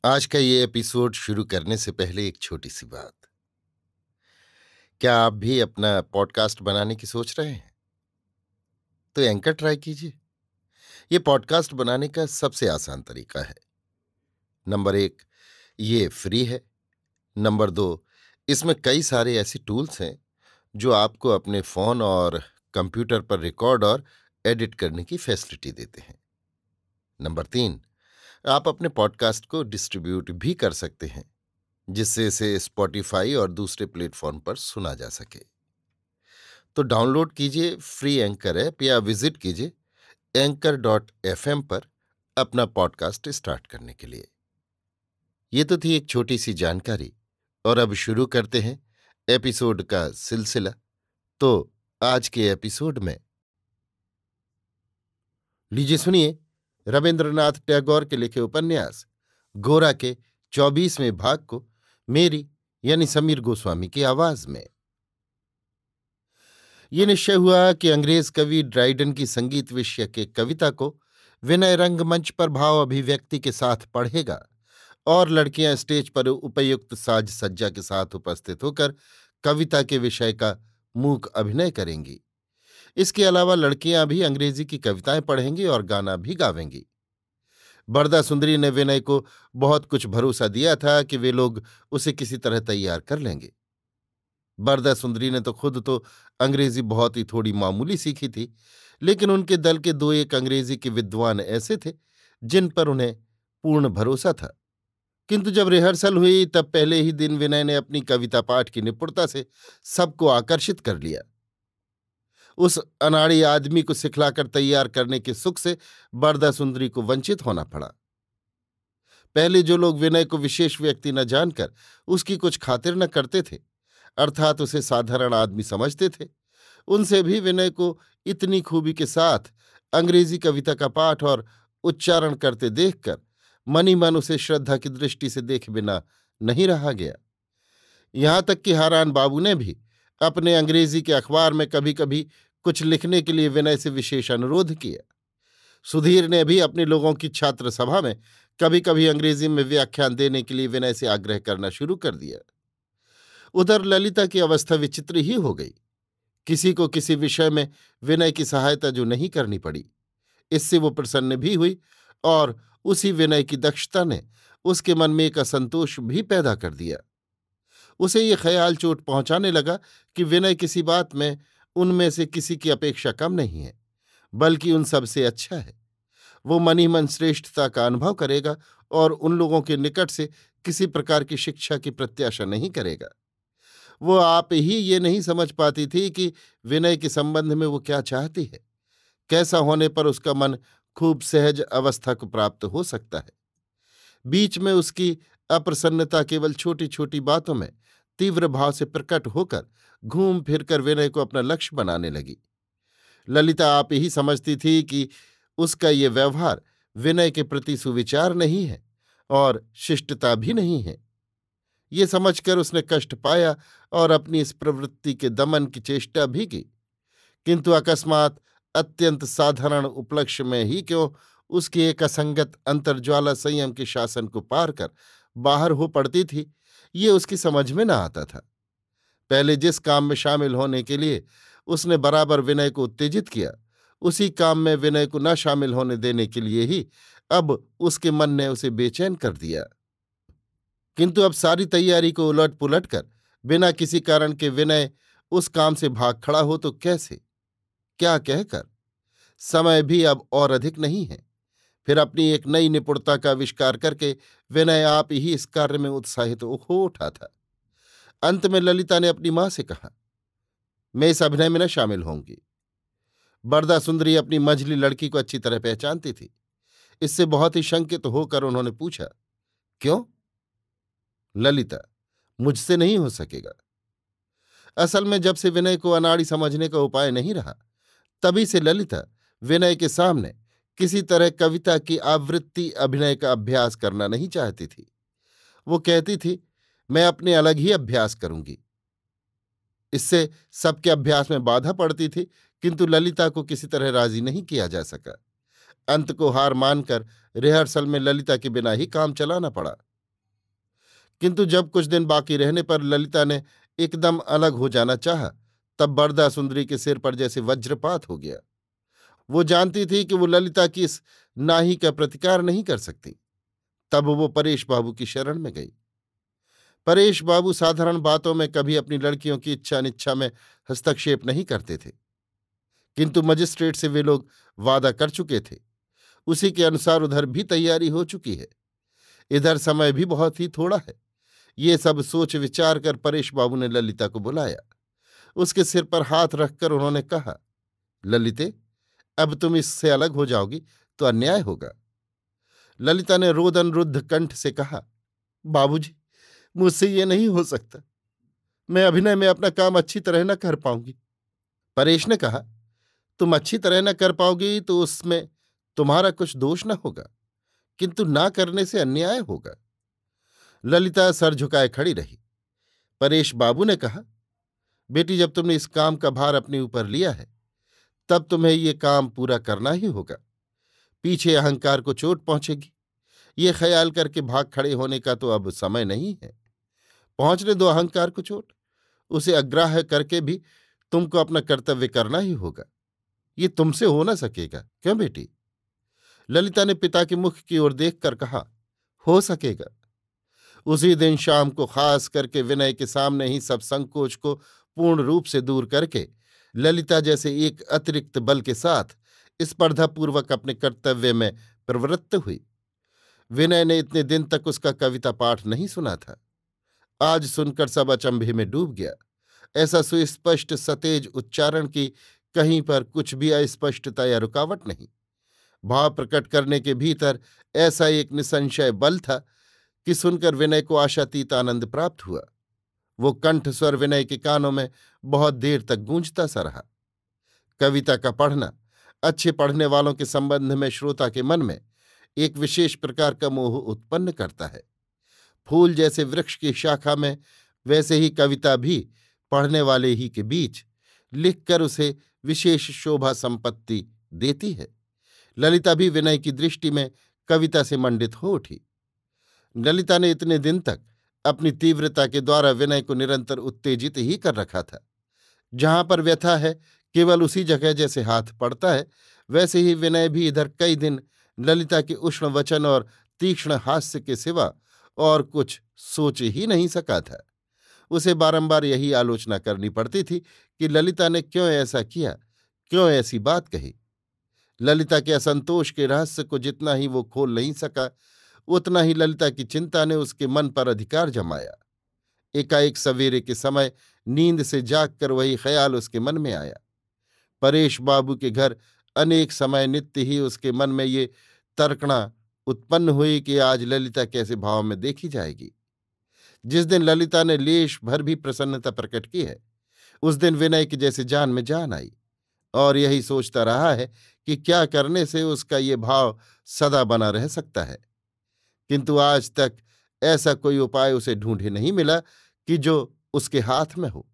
आज का ये एपिसोड शुरू करने से पहले एक छोटी सी बात। क्या आप भी अपना पॉडकास्ट बनाने की सोच रहे हैं? तो एंकर ट्राई कीजिए। ये पॉडकास्ट बनाने का सबसे आसान तरीका है। नंबर 1, ये फ्री है। नंबर 2, इसमें कई सारे ऐसे टूल्स हैं जो आपको अपने फोन और कंप्यूटर पर रिकॉर्ड और एडिट करने की फैसिलिटी देते हैं। नंबर 3, आप अपने पॉडकास्ट को डिस्ट्रीब्यूट भी कर सकते हैं, जिससे इसे स्पॉटिफाई और दूसरे प्लेटफॉर्म पर सुना जा सके। तो डाउनलोड कीजिए फ्री एंकर ऐप या विजिट कीजिए anchor.fm पर अपना पॉडकास्ट स्टार्ट करने के लिए। ये तो थी एक छोटी सी जानकारी, और अब शुरू करते हैं एपिसोड का सिलसिला। तो आज के एपिसोड में लीजिए सुनिए रविंद्रनाथ टैगोर के लिखे उपन्यास गोरा के 24वें भाग को मेरी यानी समीर गोस्वामी की आवाज में। ये निश्चय हुआ कि अंग्रेज कवि ड्राइडन की संगीत विषय के कविता को विनय रंगमंच पर भाव अभिव्यक्ति के साथ पढ़ेगा और लड़कियां स्टेज पर उपयुक्त साज सज्जा के साथ उपस्थित होकर कविता के विषय का मूक अभिनय करेंगी। इसके अलावा लड़कियां भी अंग्रेजी की कविताएं पढ़ेंगी और गाना भी गावेंगी। बरदा सुंदरी ने विनय को बहुत कुछ भरोसा दिया था कि वे लोग उसे किसी तरह तैयार कर लेंगे। बरदा सुंदरी ने तो खुद तो अंग्रेजी बहुत ही थोड़ी मामूली सीखी थी, लेकिन उनके दल के दो एक अंग्रेजी के विद्वान ऐसे थे जिन पर उन्हें पूर्ण भरोसा था। किंतु जब रिहर्सल हुई तब पहले ही दिन विनय ने अपनी कविता पाठ की निपुणता से सबको आकर्षित कर लिया। उस अनाड़ी आदमी को सिखलाकर तैयार करने के सुख से बरदा सुंदरी को वंचित होना पड़ा। पहले जो लोग विनय को विशेष व्यक्ति न जानकर उसकी कुछ खातिर न करते थे, अर्थात उसे साधारण आदमी समझते थे, उनसे भी विनय को इतनी खूबी के साथ अंग्रेजी कविता का पाठ और उच्चारण करते देखकर मन ही मन उसे श्रद्धा की दृष्टि से देखे बिना नहीं रहा गया। यहां तक कि हारान बाबू ने भी अपने अंग्रेजी के अखबार में कभी कभी कुछ लिखने के लिए विनय से विशेष अनुरोध किया। सुधीर ने भी अपने लोगों की छात्र सभा में कभी कभी अंग्रेजी में व्याख्यान देने के लिए विनय से आग्रह करना शुरू कर दिया। उधर ललिता की अवस्था विचित्र ही हो गई। किसी को किसी विषय में विनय की सहायता जो नहीं करनी पड़ी, इससे वो प्रसन्न भी हुई, और उसी विनय की दक्षता ने उसके मन में एक असंतोष भी पैदा कर दिया। उसे ये ख्याल चोट पहुंचाने लगा कि विनय किसी बात में उनमें से किसी की अपेक्षा कम नहीं है, बल्कि उन सबसे अच्छा है। वो मन ही मन श्रेष्ठता का अनुभव करेगा और उन लोगों के निकट से किसी प्रकार की शिक्षा की प्रत्याशा नहीं करेगा। वो आप ही ये नहीं समझ पाती थी कि विनय के संबंध में वो क्या चाहती है, कैसा होने पर उसका मन खूब सहज अवस्था को प्राप्त हो सकता है। बीच में उसकी अप्रसन्नता केवल छोटी छोटी बातों में तीव्र भाव से प्रकट होकर घूम फिरकर विनय को अपना लक्ष्य बनाने लगी। ललिता आप ही समझती थी कि उसका ये व्यवहार विनय के प्रति सुविचार नहीं है और शिष्टता भी नहीं है। ये समझकर उसने कष्ट पाया और अपनी इस प्रवृत्ति के दमन की चेष्टा भी की, किंतु अकस्मात अत्यंत साधारण उपलक्ष्य में ही क्यों उसकी एक असंगत अंतर्ज्वाला संयम के शासन को पार कर बाहर हो पड़ती थी, ये उसकी समझ में न आता था। पहले जिस काम में शामिल होने के लिए उसने बराबर विनय को उत्तेजित किया, उसी काम में विनय को न शामिल होने देने के लिए ही अब उसके मन ने उसे बेचैन कर दिया। किंतु अब सारी तैयारी को उलट पुलट कर बिना किसी कारण के विनय उस काम से भाग खड़ा हो तो कैसे, क्या कहकर? समय भी अब और अधिक नहीं है। फिर अपनी एक नई निपुणता का आविष्कार करके विनय आप ही इस कार्य में उत्साहित हो उठा था। अंत में ललिता ने अपनी मां से कहा, मैं इस अभिनय में न शामिल होंगी। बरदा सुंदरी अपनी मंझली लड़की को अच्छी तरह पहचानती थी। इससे बहुत ही शंकित होकर उन्होंने पूछा, क्यों? ललिता, मुझसे नहीं हो सकेगा। असल में जब से विनय को अनाड़ी समझने का उपाय नहीं रहा, तभी से ललिता विनय के सामने किसी तरह कविता की आवृत्ति अभिनय का अभ्यास करना नहीं चाहती थी। वो कहती थी, मैं अपने अलग ही अभ्यास करूंगी। इससे सबके अभ्यास में बाधा पड़ती थी, किंतु ललिता को किसी तरह राजी नहीं किया जा सका। अंत को हार मानकर रिहर्सल में ललिता के बिना ही काम चलाना पड़ा। किंतु जब कुछ दिन बाकी रहने पर ललिता ने एकदम अलग हो जाना चाहा, तब बरदा सुंदरी के सिर पर जैसे वज्रपात हो गया। वो जानती थी कि वो ललिता की इस नाही का प्रतिकार नहीं कर सकती। तब वो परेश बाबू की शरण में गई। परेश बाबू साधारण बातों में कभी अपनी लड़कियों की इच्छा अनिच्छा में हस्तक्षेप नहीं करते थे, किंतु मजिस्ट्रेट से वे लोग वादा कर चुके थे। उसी के अनुसार उधर भी तैयारी हो चुकी है। इधर समय भी बहुत ही थोड़ा है। ये सब सोच विचार कर परेश बाबू ने ललिता को बुलाया। उसके सिर पर हाथ रखकर उन्होंने कहा, ललिते, अब तुम इससे अलग हो जाओगी तो अन्याय होगा। ललिता ने रोदन रुद्ध कंठ से कहा, बाबूजी, मुझसे ये नहीं हो सकता। मैं अभिनय में अपना काम अच्छी तरह न कर पाऊंगी। परेश ने कहा, तुम अच्छी तरह न कर पाओगी तो उसमें तुम्हारा कुछ दोष न होगा, किंतु ना करने से अन्याय होगा। ललिता सर झुकाए खड़ी रही। परेश बाबू ने कहा, बेटी, जब तुमने इस काम का भार अपने ऊपर लिया है, तब तुम्हें ये काम पूरा करना ही होगा। पीछे अहंकार को चोट पहुंचेगी, ये ख्याल करके भाग खड़े होने का तो अब समय नहीं है। पहुंचने दो अहंकार को चोट। उसे अग्राह्य करके भी तुमको अपना कर्तव्य करना ही होगा। ये तुमसे हो ना सकेगा, क्यों बेटी? ललिता ने पिता के मुख की ओर देखकर कहा, हो सकेगा। उसी दिन शाम को खास करके विनय के सामने ही सब संकोच को पूर्ण रूप से दूर करके ललिता जैसे एक अतिरिक्त बल के साथ स्पर्धापूर्वक अपने कर्तव्य में प्रवृत्त हुई। विनय ने इतने दिन तक उसका कविता पाठ नहीं सुना था। आज सुनकर सब अचंभे में डूब गया। ऐसा सुस्पष्ट सतेज उच्चारण की कहीं पर कुछ भी अस्पष्टता या रुकावट नहीं। भाव प्रकट करने के भीतर ऐसा एक निसंशय बल था कि सुनकर विनय को आशातीत आनंद प्राप्त हुआ। वो कंठ स्वर विनय के कानों में बहुत देर तक गूंजता सा रहा। कविता का पढ़ना अच्छे पढ़ने वालों के संबंध में श्रोता के मन में एक विशेष प्रकार का मोह उत्पन्न करता है। फूल जैसे वृक्ष की शाखा में, वैसे ही कविता भी पढ़ने वाले ही के बीच लिखकर उसे विशेष शोभा संपत्ति देती है। ललिता भी विनय की दृष्टि में कविता से मंडित हो उठी। ललिता ने इतने दिन तक अपनी तीव्रता के द्वारा विनय को निरंतर उत्तेजित ही कर रखा था। जहां पर व्यथा है, केवल उसी जगह जैसे हाथ पड़ता है, वैसे ही विनय भी इधर कई दिन ललिता के उष्ण वचन और तीक्ष्ण हास्य के सिवा और कुछ सोच ही नहीं सका था। उसे बारंबार यही आलोचना करनी पड़ती थी कि ललिता ने क्यों ऐसा किया, क्यों ऐसी बात कही। ललिता के असंतोष के रहस्य को जितना ही वो खोल नहीं सका, उतना ही ललिता की चिंता ने उसके मन पर अधिकार जमाया। एकाएक सवेरे के समय नींद से जागकर वही ख्याल उसके मन में आया। परेश बाबू के घर अनेक समय नित्य ही उसके मन में ये तर्कणा उत्पन्न हुई कि आज ललिता कैसे भाव में देखी जाएगी। जिस दिन ललिता ने लेश भर भी प्रसन्नता प्रकट की है, उस दिन विनय की जैसे जान में जान आई, और यही सोचता रहा है कि क्या करने से उसका ये भाव सदा बना रह सकता है। किंतु आज तक ऐसा कोई उपाय उसे ढूंढे नहीं मिला कि जो उसके हाथ में हो।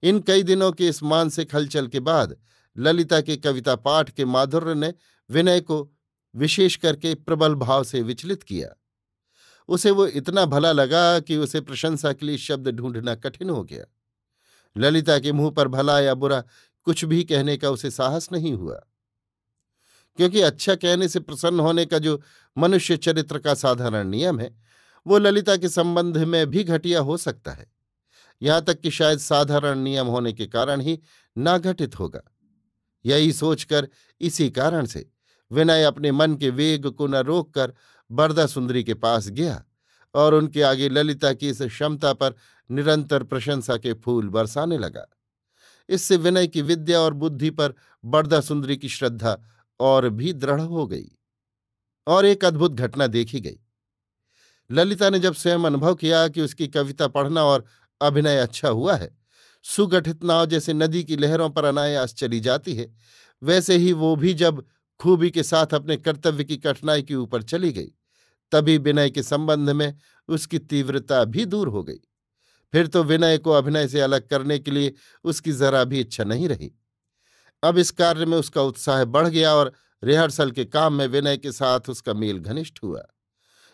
इन कई दिनों के इस मानसिक हलचल के बाद ललिता के कविता पाठ के माधुर्य ने विनय को विशेष करके प्रबल भाव से विचलित किया। उसे वो इतना भला लगा कि उसे प्रशंसा के लिए शब्द ढूंढना कठिन हो गया। ललिता के मुंह पर भला या बुरा कुछ भी कहने का उसे साहस नहीं हुआ, क्योंकि अच्छा कहने से प्रसन्न होने का जो मनुष्य चरित्र का साधारण नियम है, वो ललिता के संबंध में भी घटिया हो सकता है। यहां तक कि शायद साधारण नियम होने के कारण ही ना घटित होगा। यही सोचकर, इसी कारण से विनय अपने मन के वेग को न रोककर बरदा सुंदरी के पास गया और उनके आगे ललिता की इस क्षमता पर निरंतर प्रशंसा के फूल बरसाने लगा। इससे विनय की विद्या और बुद्धि पर बरदा सुंदरी की श्रद्धा और भी दृढ़ हो गई। और एक अद्भुत घटना देखी गई। ललिता ने जब स्वयं अनुभव किया कि उसकी कविता पढ़ना और अभिनय अच्छा हुआ है, सुगठित नाव जैसे नदी की लहरों पर अनायास चली जाती है, वैसे ही वो भी जब खूबी के साथ अपने कर्तव्य की कठिनाई के ऊपर चली गई, तभी विनय के संबंध में उसकी तीव्रता भी दूर हो गई। फिर तो विनय को अभिनय से अलग करने के लिए उसकी जरा भी इच्छा नहीं रही। अब इस कार्य में उसका उत्साह बढ़ गया और रिहर्सल के काम में विनय के साथ उसका मेल घनिष्ठ हुआ।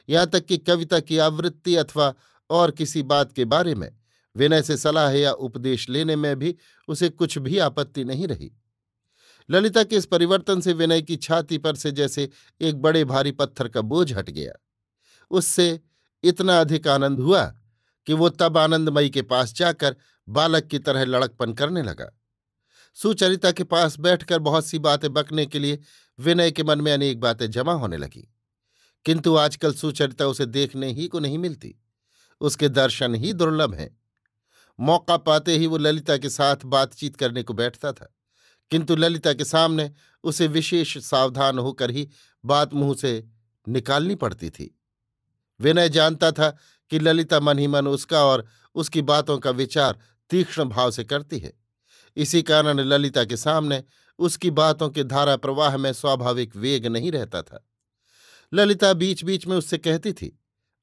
यहां तक कि कविता की आवृत्ति अथवा और किसी बात के बारे में विनय से सलाह या उपदेश लेने में भी उसे कुछ भी आपत्ति नहीं रही। ललिता के इस परिवर्तन से विनय की छाती पर से जैसे एक बड़े भारी पत्थर का बोझ हट गया। उससे इतना अधिक आनंद हुआ कि वो तब आनंदमयी के पास जाकर बालक की तरह लड़कपन करने लगा। सुचरिता के पास बैठकर बहुत सी बातें बकने के लिए विनय के मन में अनेक बातें जमा होने लगी, किंतु आजकल सुचरिता उसे देखने ही को नहीं मिलती। उसके दर्शन ही दुर्लभ हैं। मौका पाते ही वो ललिता के साथ बातचीत करने को बैठता था, किंतु ललिता के सामने उसे विशेष सावधान होकर ही बात मुंह से निकालनी पड़ती थी। विनय जानता था कि ललिता मन ही मन उसका और उसकी बातों का विचार तीक्ष्ण भाव से करती है। इसी कारण ललिता के सामने उसकी बातों के धारा प्रवाह में स्वाभाविक वेग नहीं रहता था। ललिता बीच बीच में उससे कहती थी,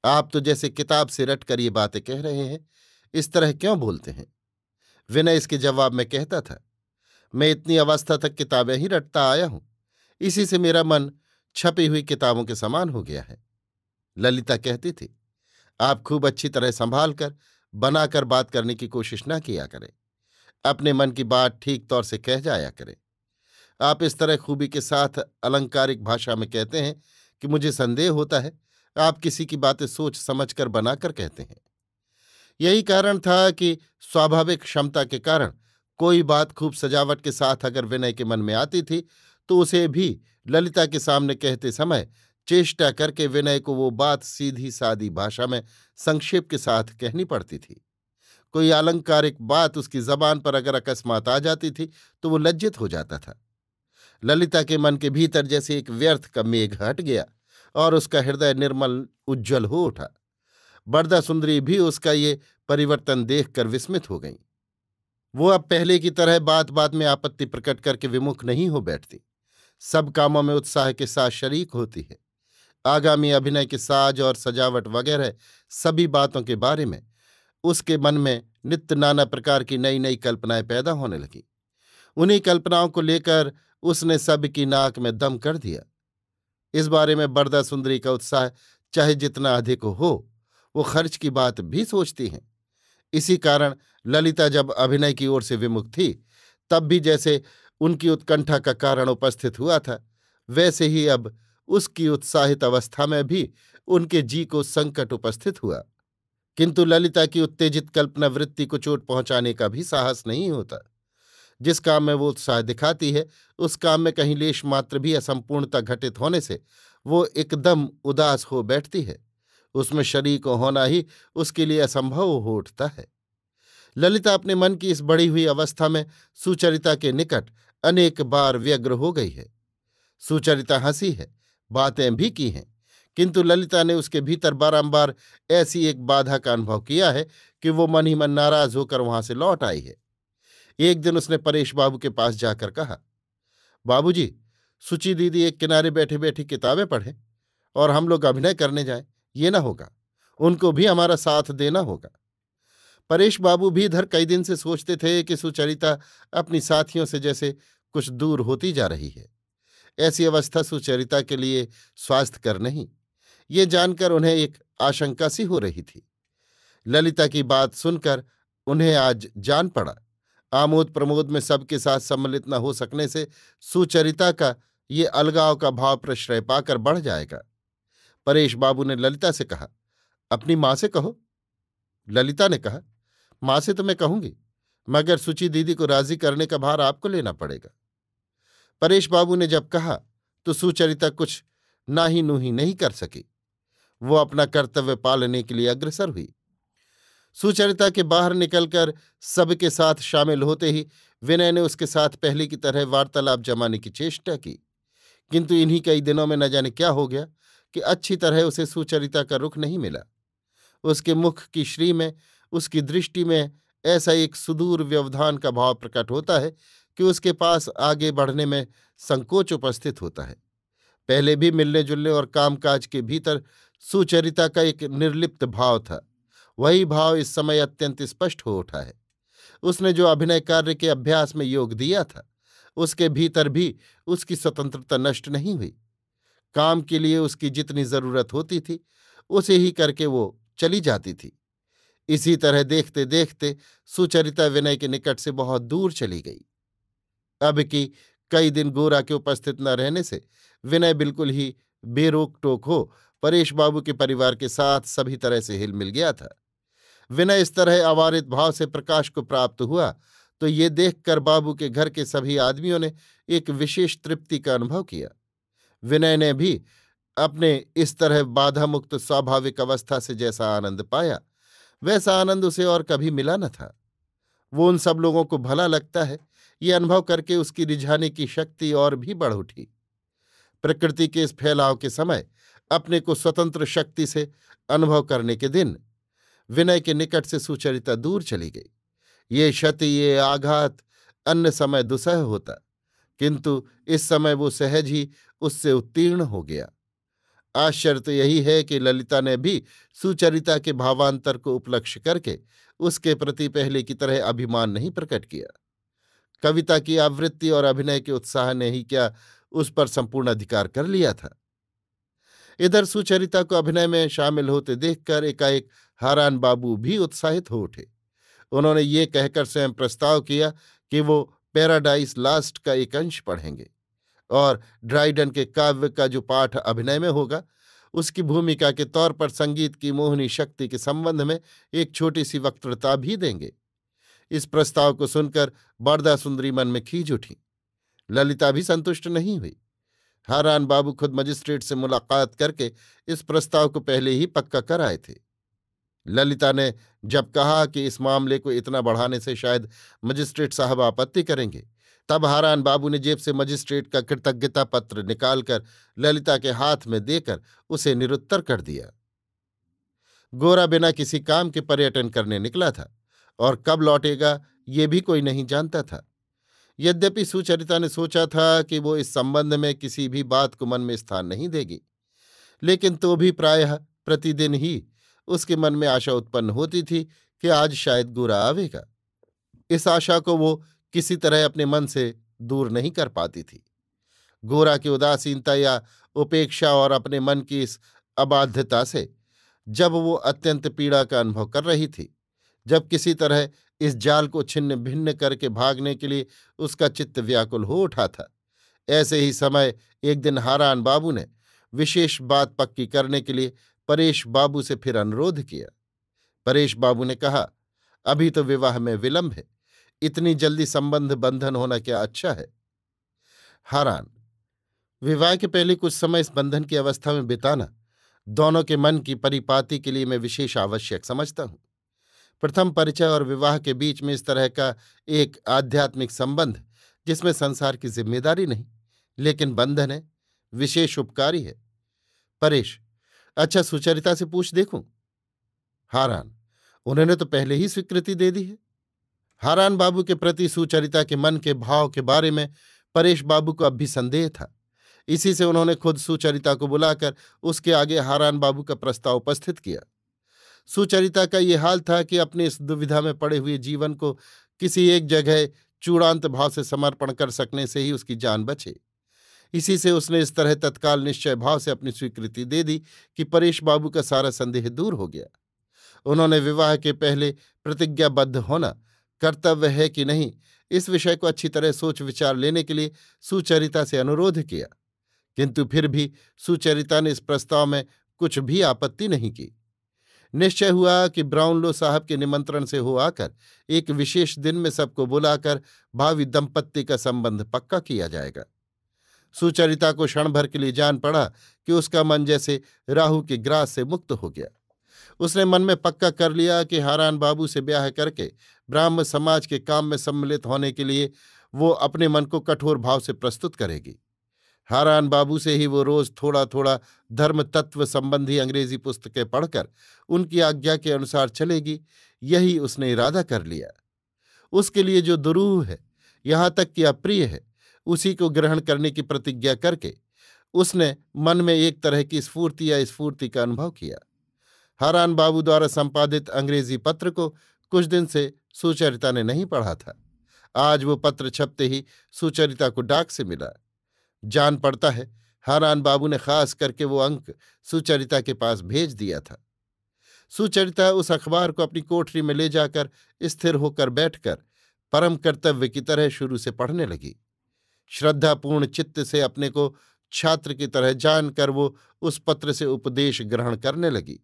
आप तो जैसे किताब से रटकर ये बातें कह रहे हैं, इस तरह क्यों बोलते हैं? विनय इसके जवाब में कहता था, मैं इतनी अवस्था तक किताबें ही रटता आया हूं, इसी से मेरा मन छपी हुई किताबों के समान हो गया है। ललिता कहती थी, आप खूब अच्छी तरह संभाल कर बनाकर बात करने की कोशिश न किया करें, अपने मन की बात ठीक तौर से कह जाया करें। आप इस तरह खूबी के साथ अलंकारिक भाषा में कहते हैं कि मुझे संदेह होता है आप किसी की बातें सोच समझकर बनाकर कहते हैं। यही कारण था कि स्वाभाविक क्षमता के कारण कोई बात खूब सजावट के साथ अगर विनय के मन में आती थी तो उसे भी ललिता के सामने कहते समय चेष्टा करके विनय को वो बात सीधी सादी भाषा में संक्षेप के साथ कहनी पड़ती थी। कोई अलंकारिक बात उसकी जबान पर अगर अकस्मात आ जाती थी तो वो लज्जित हो जाता था। ललिता के मन के भीतर जैसे एक व्यर्थ का मेघ हट गया और उसका हृदय निर्मल उज्ज्वल हो उठा। बरदा सुंदरी भी उसका ये परिवर्तन देखकर विस्मित हो गई। वो अब पहले की तरह बात बात में आपत्ति प्रकट करके विमुख नहीं हो बैठती, सब कामों में उत्साह के साथ शरीक होती है। आगामी अभिनय के साज और सजावट वगैरह सभी बातों के बारे में उसके मन में नित्य नाना प्रकार की नई नई कल्पनाएं पैदा होने लगीं। उन्हीं कल्पनाओं को लेकर उसने सब की नाक में दम कर दिया। इस बारे में बरदा सुंदरी का उत्साह चाहे जितना अधिक हो, वो खर्च की बात भी सोचती हैं। इसी कारण ललिता जब अभिनय की ओर से विमुख थी, तब भी जैसे उनकी उत्कंठा का कारण उपस्थित हुआ था, वैसे ही अब उसकी उत्साहित अवस्था में भी उनके जी को संकट उपस्थित हुआ। किंतु ललिता की उत्तेजित कल्पना वृत्ति को चोट पहुंचाने का भी साहस नहीं होता। जिस काम में वो उत्साह दिखाती है, उस काम में कहीं लेश मात्र भी असंपूर्णता घटित होने से वो एकदम उदास हो बैठती है। उसमें शरीक होना ही उसके लिए असंभव हो उठता है। ललिता अपने मन की इस बढ़ी हुई अवस्था में सुचरिता के निकट अनेक बार व्यग्र हो गई है। सुचरिता हंसी है, बातें भी की हैं, किंतु ललिता ने उसके भीतर बारंबार ऐसी एक बाधा का अनुभव किया है कि वो मन ही मन नाराज होकर वहां से लौट आई है। एक दिन उसने परेश बाबू के पास जाकर कहा, बाबूजी, सुची दीदी एक किनारे बैठे बैठी किताबें पढ़ें और हम लोग अभिनय करने जाएं, ये ना होगा, उनको भी हमारा साथ देना होगा। परेश बाबू भी इधर कई दिन से सोचते थे कि सुचरिता अपनी साथियों से जैसे कुछ दूर होती जा रही है। ऐसी अवस्था सुचरिता के लिए स्वास्थ्यकर नहीं, ये जानकर उन्हें एक आशंका सी हो रही थी। ललिता की बात सुनकर उन्हें आज जान पड़ा, आमोद प्रमोद में सबके साथ सम्मिलित न हो सकने से सुचरिता का ये अलगाव का भाव प्रश्रय पाकर बढ़ जाएगा। परेश बाबू ने ललिता से कहा, अपनी माँ से कहो। ललिता ने कहा, माँ से तो मैं कहूंगी, मगर सुची दीदी को राजी करने का भार आपको लेना पड़ेगा। परेश बाबू ने जब कहा तो सुचरिता कुछ नाही नूही नहीं कर सकी। वो अपना कर्तव्य पालने के लिए अग्रसर हुई। सुचरिता के बाहर निकलकर सबके साथ शामिल होते ही विनय ने उसके साथ पहले की तरह वार्तालाप जमाने की चेष्टा की, किंतु इन्हीं कई दिनों में न जाने क्या हो गया कि अच्छी तरह उसे सुचरिता का रुख नहीं मिला। उसके मुख की श्री में, उसकी दृष्टि में ऐसा एक सुदूर व्यवधान का भाव प्रकट होता है कि उसके पास आगे बढ़ने में संकोच उपस्थित होता है। पहले भी मिलने जुलने और कामकाज के भीतर सुचरिता का एक निर्लिप्त भाव था, वही भाव इस समय अत्यंत स्पष्ट हो उठा है। उसने जो अभिनय कार्य के अभ्यास में योग दिया था, उसके भीतर भी उसकी स्वतंत्रता नष्ट नहीं हुई। काम के लिए उसकी जितनी जरूरत होती थी, उसे ही करके वो चली जाती थी। इसी तरह देखते देखते सुचरिता विनय के निकट से बहुत दूर चली गई। अब की कई दिन गोरा के उपस्थित न रहने से विनय बिल्कुल ही बेरोक टोक हो परेश बाबू के परिवार के साथ सभी तरह से हिल मिल गया था। विनय इस तरह अवारित भाव से प्रकाश को प्राप्त हुआ तो ये देखकर बाबू के घर के सभी आदमियों ने एक विशेष तृप्ति का अनुभव किया। विनय ने भी अपने इस तरह बाधा मुक्त स्वाभाविक अवस्था से जैसा आनंद पाया वैसा आनंद उसे और कभी मिला न था। वो उन सब लोगों को भला लगता है ये अनुभव करके उसकी रिझाने की शक्ति और भी बढ़ उठी। प्रकृति के इस फैलाव के समय अपने को स्वतंत्र शक्ति से अनुभव करने के दिन विनय के निकट से सुचरिता दूर चली गई। ये क्षति ये आघात अन्य समय दुसह होता, किंतु इस समय वो सहज ही उससे उत्तीर्ण हो गया। आश्चर्य तो यही है कि ललिता ने भी सुचरिता के भावांतर को उपलक्ष्य करके उसके प्रति पहले की तरह अभिमान नहीं प्रकट किया। कविता की आवृत्ति और अभिनय के उत्साह ने ही क्या उस पर संपूर्ण अधिकार कर लिया था। इधर सुचरिता को अभिनय में शामिल होते देखकर एकाएक हारान बाबू भी उत्साहित हो उठे। उन्होंने ये कहकर स्वयं प्रस्ताव किया कि वो पैराडाइज लास्ट का एक अंश पढ़ेंगे और ड्राइडन के काव्य का जो पाठ अभिनय में होगा उसकी भूमिका के तौर पर संगीत की मोहनी शक्ति के संबंध में एक छोटी सी वक्तृता भी देंगे। इस प्रस्ताव को सुनकर बरदा सुंदरी मन में खींच उठी। ललिता भी संतुष्ट नहीं हुई। हारान बाबू खुद मजिस्ट्रेट से मुलाकात करके इस प्रस्ताव को पहले ही पक्का कर आए थे। ललिता ने जब कहा कि इस मामले को इतना बढ़ाने से शायद मजिस्ट्रेट साहब आपत्ति करेंगे, तब हारान बाबू ने जेब से मजिस्ट्रेट का कृतज्ञता पत्र निकालकर ललिता के हाथ में देकर उसे निरुत्तर कर दिया। गोरा बिना किसी काम के पर्यटन करने निकला था और कब लौटेगा ये भी कोई नहीं जानता था। यद्यपि सुचरिता ने सोचा था कि वो इस संबंध में किसी भी बात को मन में स्थान नहीं देगी, लेकिन तो भी प्रायः प्रतिदिन ही उसके मन में आशा उत्पन्न होती थी कि आज शायद गोरा आवेगा। इस आशा को वो किसी तरह अपने मन से दूर नहीं कर पाती थी। गोरा की उदासीनता या उपेक्षा और अपने मन की इस अबाध्यता से जब वो अत्यंत पीड़ा का अनुभव कर रही थी, जब किसी तरह इस जाल को छिन्न भिन्न करके भागने के लिए उसका चित्त व्याकुल हो उठा था, ऐसे ही समय एक दिन हारान बाबू ने विशेष बात पक्की करने के लिए परेश बाबू से फिर अनुरोध किया। परेश बाबू ने कहा, अभी तो विवाह में विलंब है, इतनी जल्दी संबंध बंधन होना क्या अच्छा है। हारान, विवाह के पहले कुछ समय इस बंधन की अवस्था में बिताना दोनों के मन की परिपाटी के लिए मैं विशेष आवश्यक समझता हूं। प्रथम परिचय और विवाह के बीच में इस तरह का एक आध्यात्मिक संबंध जिसमें संसार की जिम्मेदारी नहीं लेकिन बंधन है, विशेष उपकारी है। परेश, अच्छा सुचरिता से पूछ देखूं। हारान, उन्होंने तो पहले ही स्वीकृति दे दी है। हारान बाबू के प्रति सुचरिता के मन के भाव के बारे में परेश बाबू को अब भी संदेह था। इसी से उन्होंने खुद सुचरिता को बुलाकर उसके आगे हारान बाबू का प्रस्ताव उपस्थित किया। सुचरिता का ये हाल था कि अपने इस दुविधा में पड़े हुए जीवन को किसी एक जगह चूड़ांत भाव से समर्पण कर सकने से ही उसकी जान बचे। इसी से उसने इस तरह तत्काल निश्चय भाव से अपनी स्वीकृति दे दी कि परेश बाबू का सारा संदेह दूर हो गया। उन्होंने विवाह के पहले प्रतिज्ञाबद्ध होना कर्तव्य है कि नहीं, इस विषय को अच्छी तरह सोच विचार लेने के लिए सुचरिता से अनुरोध किया, किंतु फिर भी सुचरिता ने इस प्रस्ताव में कुछ भी आपत्ति नहीं की। निश्चय हुआ कि ब्राउनलो साहब के निमंत्रण से हो आकर एक विशेष दिन में सबको बुलाकर भावी दंपत्ति का संबंध पक्का किया जाएगा। सुचरिता को क्षण भर के लिए जान पड़ा कि उसका मन जैसे राहु के ग्रास से मुक्त हो गया। उसने मन में पक्का कर लिया कि हारान बाबू से ब्याह करके ब्राह्म समाज के काम में सम्मिलित होने के लिए वो अपने मन को कठोर भाव से प्रस्तुत करेगी। हारान बाबू से ही वो रोज थोड़ा थोड़ा धर्म तत्व संबंधी अंग्रेजी पुस्तकें पढ़कर उनकी आज्ञा के अनुसार चलेगी, यही उसने इरादा कर लिया। उसके लिए जो दुरूह है, यहाँ तक कि अप्रिय है, उसी को ग्रहण करने की प्रतिज्ञा करके उसने मन में एक तरह की स्फूर्ति या स्फूर्ति का अनुभव किया। हारान बाबू द्वारा संपादित अंग्रेजी पत्र को कुछ दिन से सुचरिता ने नहीं पढ़ा था। आज वो पत्र छपते ही सुचरिता को डाक से मिला। जान पड़ता है हारान बाबू ने खास करके वो अंक सुचरिता के पास भेज दिया था। सुचरिता उस अखबार को अपनी कोठरी में ले जाकर स्थिर होकर बैठकर परम कर्तव्य की तरह शुरू से पढ़ने लगी। श्रद्धापूर्ण चित्त से अपने को छात्र की तरह जानकर वो उस पत्र से उपदेश ग्रहण करने लगी।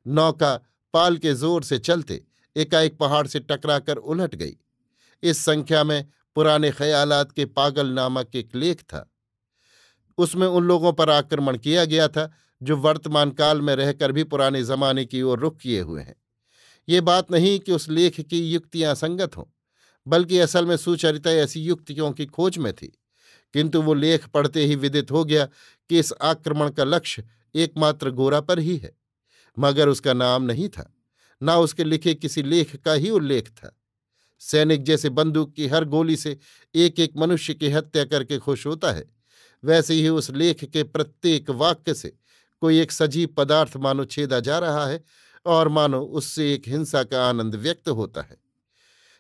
नौका पाल के जोर से चलते एकाएक पहाड़ से टकराकर उलट गई। इस संख्या में पुराने ख्यालात के पागल नामक एक लेख था। उसमें उन लोगों पर आक्रमण किया गया था जो वर्तमान काल में रहकर भी पुराने जमाने की ओर रुख किए हुए हैं। ये बात नहीं कि उस लेख की युक्तियां असंगत हों, बल्कि असल में सुचरिता ऐसी युक्तियों की खोज में थी। किंतु वो लेख पढ़ते ही विदित हो गया कि इस आक्रमण का लक्ष्य एकमात्र गोरा पर ही है, मगर उसका नाम नहीं था, ना उसके लिखे किसी लेख का ही उल्लेख था। सैनिक जैसे बंदूक की हर गोली से एक एक मनुष्य की हत्या करके खुश होता है, वैसे ही उस लेख के प्रत्येक वाक्य से कोई एक सजीव पदार्थ मानो छेदा जा रहा है और मानो उससे एक हिंसा का आनंद व्यक्त होता है।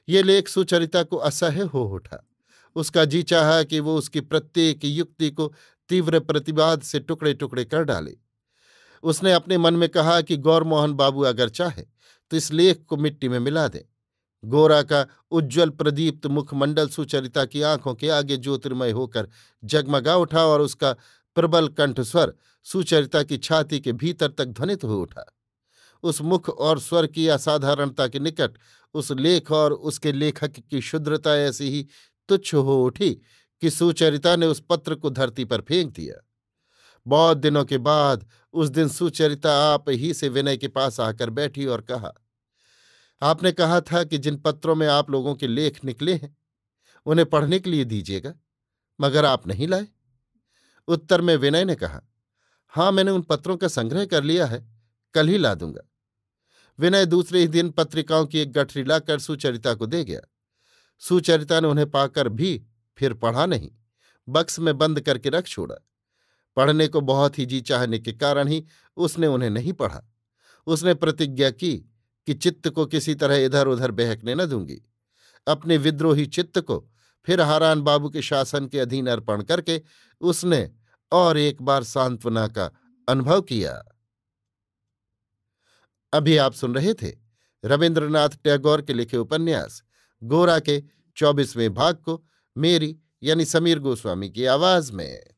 ये लेख सुचरिता को असह्य हो उठा। उसका जी चाहा कि वो उसकी प्रत्येक युक्ति को तीव्र प्रतिवाद से टुकड़े टुकड़े कर डाले। उसने अपने मन में कहा कि गौरमोहन बाबू अगर चाहे तो इस लेख को मिट्टी में मिला दें। गोरा का उज्ज्वल प्रदीप्त मुखमंडल सुचरिता की आंखों के आगे ज्योतिर्मय होकर जगमगा उठा और उसका प्रबल कंठस्वर सुचरिता की छाती के भीतर तक ध्वनित हो उठा। उस मुख और स्वर की असाधारणता के निकट उस लेख और उसके लेखक की शुद्रता ऐसी ही तुच्छ हो उठी कि सुचरिता ने उस पत्र को धरती पर फेंक दिया। बहुत दिनों के बाद उस दिन सुचरिता आप ही से विनय के पास आकर बैठी और कहा, आपने कहा था कि जिन पत्रों में आप लोगों के लेख निकले हैं उन्हें पढ़ने के लिए दीजिएगा, मगर आप नहीं लाए। उत्तर में विनय ने कहा, हाँ, मैंने उन पत्रों का संग्रह कर लिया है, कल ही ला दूंगा। विनय दूसरे ही दिन पत्रिकाओं की एक गठरी लाकर सुचरिता को दे गया। सुचरिता ने उन्हें पाकर भी फिर पढ़ा नहीं, बक्स में बंद करके रख छोड़ा। पढ़ने को बहुत ही जी चाहने के कारण ही उसने उन्हें नहीं पढ़ा। उसने प्रतिज्ञा की कि चित्त को किसी तरह इधर उधर बहकने न दूंगी। अपने विद्रोही चित्त को फिर हारान बाबू के शासन के अधीन अर्पण करके उसने और एक बार सांत्वना का अनुभव किया। अभी आप सुन रहे थे रविन्द्रनाथ टैगोर के लिखे उपन्यास गोरा के 24वें भाग को मेरी यानी समीर गोस्वामी की आवाज में।